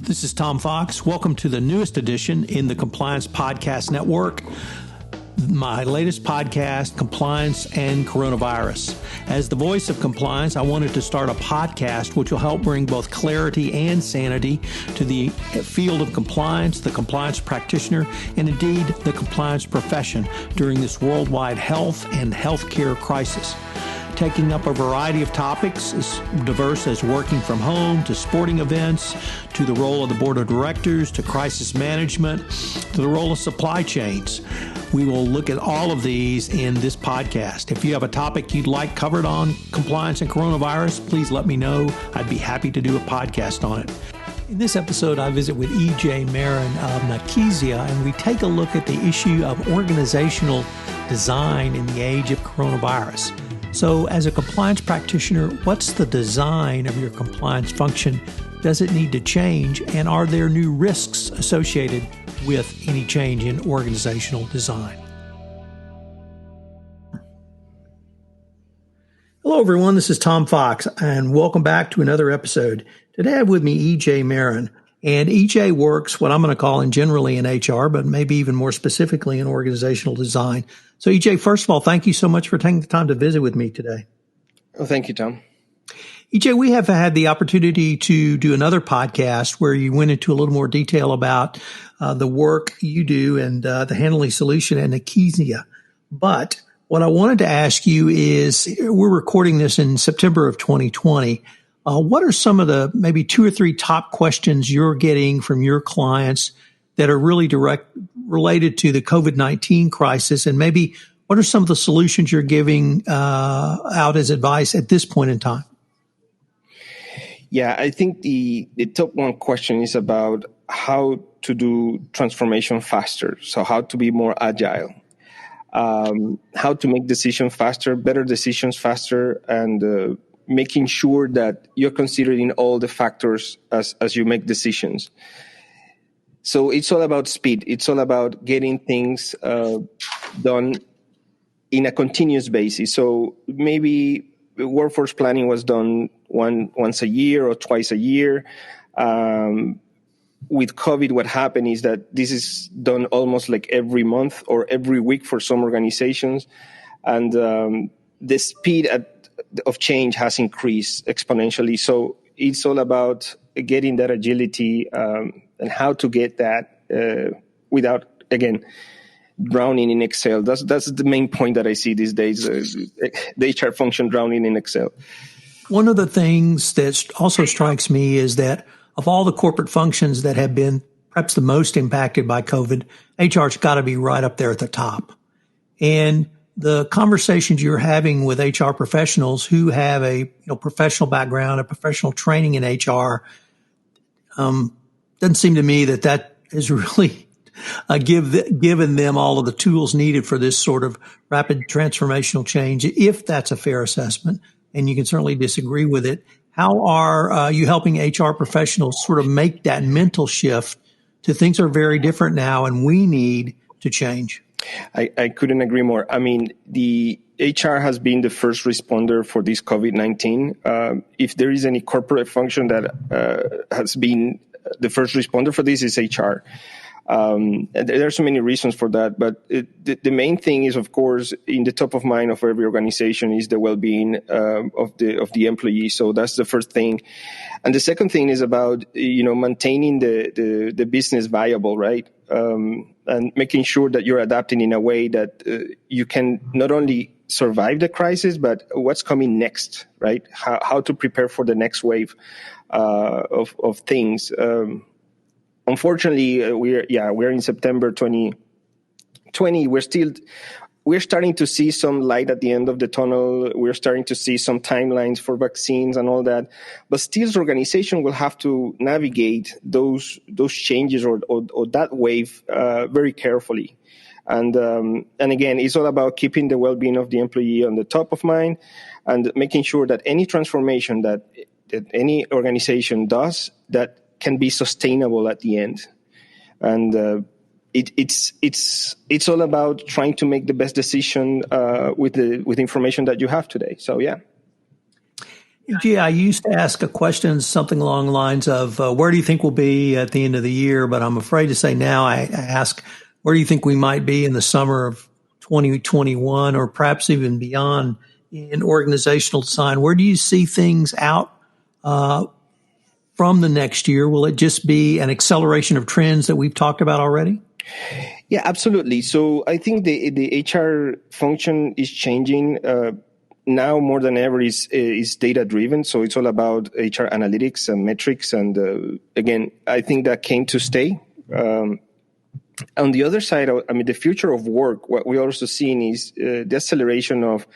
This is Tom Fox. Welcome to the newest edition in the Compliance Podcast Network. My latest podcast, Compliance and Coronavirus. As the voice of compliance, I wanted to start a podcast which will help bring both clarity and sanity to the field of compliance, the compliance practitioner, and indeed the compliance profession during this worldwide health and healthcare crisis. Taking up a variety of topics as diverse as working from home to sporting events, to the role of the board of directors, to crisis management, to the role of supply chains. We will look at all of these in this podcast. If you have a topic you'd like covered on compliance and coronavirus, please let me know. I'd be happy to do a podcast on it. In this episode, I visit with EJ Marin of Nakisa, and we take a look at the issue of organizational design in the age of coronavirus. So as a compliance practitioner, what's the design of your compliance function? Does it need to change? And are there new risks associated with any change in organizational design? Hello, everyone. This is Tom Fox, and welcome back to another episode. Today I have with me EJ Marin. And EJ works what I'm going to call generally in HR, but maybe even more specifically in organizational design. So EJ, first of all, thank you so much for taking the time to visit with me today. Well, thank you, Tom. EJ, we have had the opportunity to do another podcast where you went into a little more detail about the work you do and the handling solution at Nakisa. But what I wanted to ask you is, we're recording this in September of 2020. What are some of the maybe 2 or 3 top questions you're getting from your clients that are really related to the COVID-19 crisis? And maybe what are some of the solutions you're giving out as advice at this point in time? Yeah, I think the top one question is about how to do transformation faster. So how to be more agile, how to make decisions faster, better decisions faster, and making sure that you're considering all the factors as you make decisions. So it's all about speed. It's all about getting things done in a continuous basis. So maybe workforce planning was done once a year or twice a year. With COVID, what happened is that this is done almost like every month or every week for some organizations. And the speed of change has increased exponentially. So it's all about getting that agility and how to get that without, again, drowning in Excel. That's the main point that I see these days, the HR function drowning in Excel. One of the things that also strikes me is that of all the corporate functions that have been perhaps the most impacted by COVID, HR's got to be right up there at the top. And the conversations you're having with HR professionals who have a professional background, a professional training in HR, doesn't seem to me that is really given them all of the tools needed for this sort of rapid transformational change, if that's a fair assessment. And you can certainly disagree with it. How are you helping HR professionals sort of make that mental shift to things are very different now and we need to change? I couldn't agree more. I mean, the HR has been the first responder for this COVID-19. If there is any corporate function that has been the first responder for this, is HR. There are so many reasons for that, but the main thing is, of course, in the top of mind of every organization is the well-being of the employee. So that's the first thing, and the second thing is about maintaining the business viable, right? And making sure that you're adapting in a way that you can not only survive the crisis, but what's coming next, right? How to prepare for the next wave of things. Unfortunately, we're in September 2020. We're starting to see some light at the end of the tunnel. We're starting to see some timelines for vaccines and all that. But still, the organization will have to navigate those changes or that wave very carefully. And again, it's all about keeping the well-being of the employee on the top of mind and making sure that any transformation that any organization does, that can be sustainable at the end. And it's all about trying to make the best decision with the information that you have today. So, yeah. EJ, I used to ask a question something along the lines of, where do you think we'll be at the end of the year? But I'm afraid to say now I ask, where do you think we might be in the summer of 2021 or perhaps even beyond in organizational design? Where do you see things out from the next year? Will it just be an acceleration of trends that we've talked about already? Yeah, absolutely. So I think the HR function is changing. Now more than ever is data driven. So it's all about HR analytics and metrics. And again, I think that came to stay. On the other side, I mean, the future of work, what we're also seeing is the acceleration of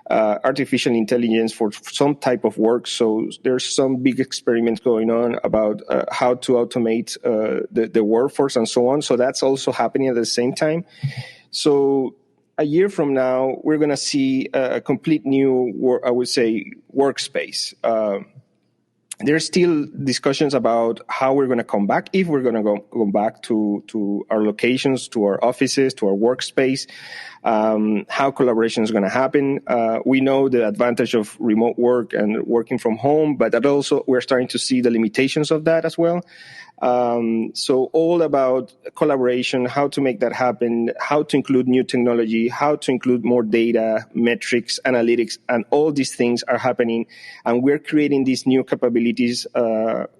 artificial intelligence for some type of work. So there's some big experiments going on about how to automate the workforce and so on. So that's also happening at the same time. So a year from now, we're going to see a complete new, I would say, workspace. There's still discussions about how we're going to come back, if we're going to go back to our locations, to our offices, to our workspace, how collaboration is going to happen. We know the advantage of remote work and working from home, but that also we're starting to see the limitations of that as well. So all about collaboration, how to make that happen, how to include new technology, how to include more data, metrics, analytics, and all these things are happening. And we're creating these new capabilities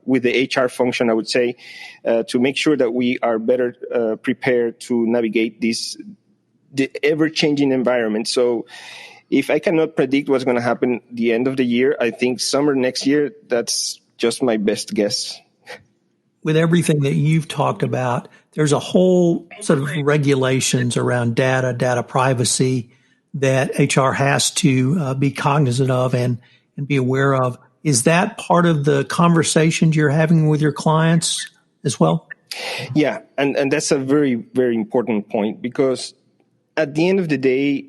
with the HR function, I would say, to make sure that we are better prepared to navigate the ever-changing environment. So if I cannot predict what's going to happen at the end of the year, I think summer next year, that's just my best guess. With everything that you've talked about, there's a whole sort of regulations around data privacy that HR has to be cognizant of and be aware of. Is that part of the conversations you're having with your clients as well? Yeah, and that's a very, very important point, because at the end of the day,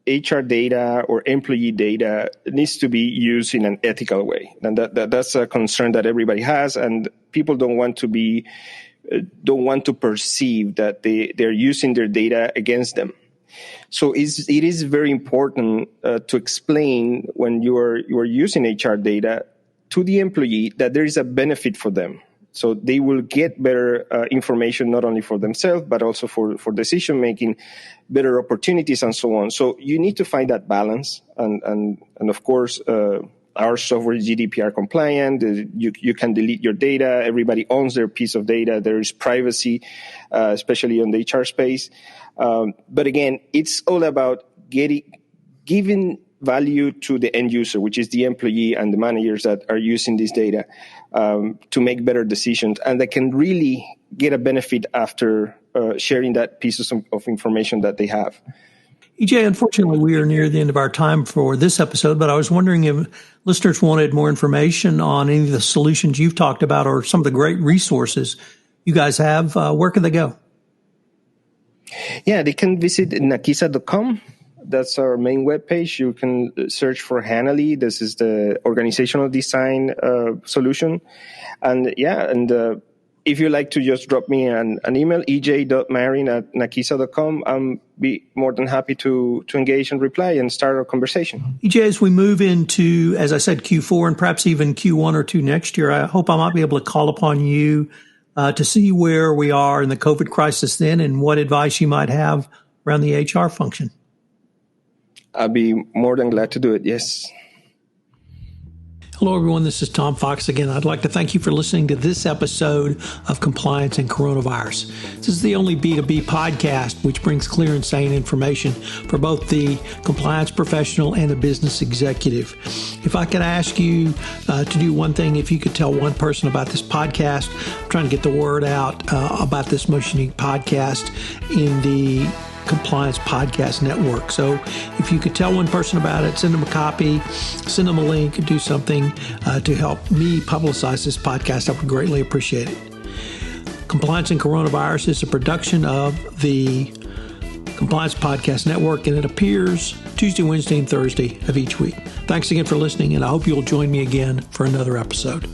HR data or employee data needs to be used in an ethical way. And that's a concern that everybody has, and people don't want to perceive that they're using their data against them. So it is very important to explain when you are using HR data to the employee that there is a benefit for them. So they will get better information, not only for themselves, but also for decision making, better opportunities, and so on. So you need to find that balance. And of course, our software is GDPR compliant. You can delete your data. Everybody owns their piece of data. There is privacy, especially on the HR space. But again, it's all about giving value to the end user, which is the employee and the managers that are using this data to make better decisions, and they can really get a benefit after sharing that piece of information that they have. EJ, unfortunately, we are near the end of our time for this episode, but I was wondering if listeners wanted more information on any of the solutions you've talked about or some of the great resources you guys have, where can they go? Yeah, they can visit Nakisa.com. That's our main webpage. You can search for Hanley. This is the organizational design solution. And if you like to just drop me an email, ej.marin@nakisa.com, I'll be more than happy to engage and reply and start a conversation. EJ, as we move into, as I said, Q4 and perhaps even Q1 or 2 next year, I hope I might be able to call upon you to see where we are in the COVID crisis then and what advice you might have around the HR function. I'll be more than glad to do it, yes. Hello, everyone. This is Tom Fox again. I'd like to thank you for listening to this episode of Compliance and Coronavirus. This is the only B2B podcast which brings clear and sane information for both the compliance professional and the business executive. If I could ask you to do one thing, if you could tell one person about this podcast, I'm trying to get the word out about this most unique podcast in the Compliance Podcast Network. So if you could tell one person about it, send them a copy, send them a link, do something to help me publicize this podcast, I would greatly appreciate it. Compliance and Coronavirus is a production of the Compliance Podcast Network, and it appears Tuesday, Wednesday, and Thursday of each week. Thanks again for listening, and I hope you'll join me again for another episode.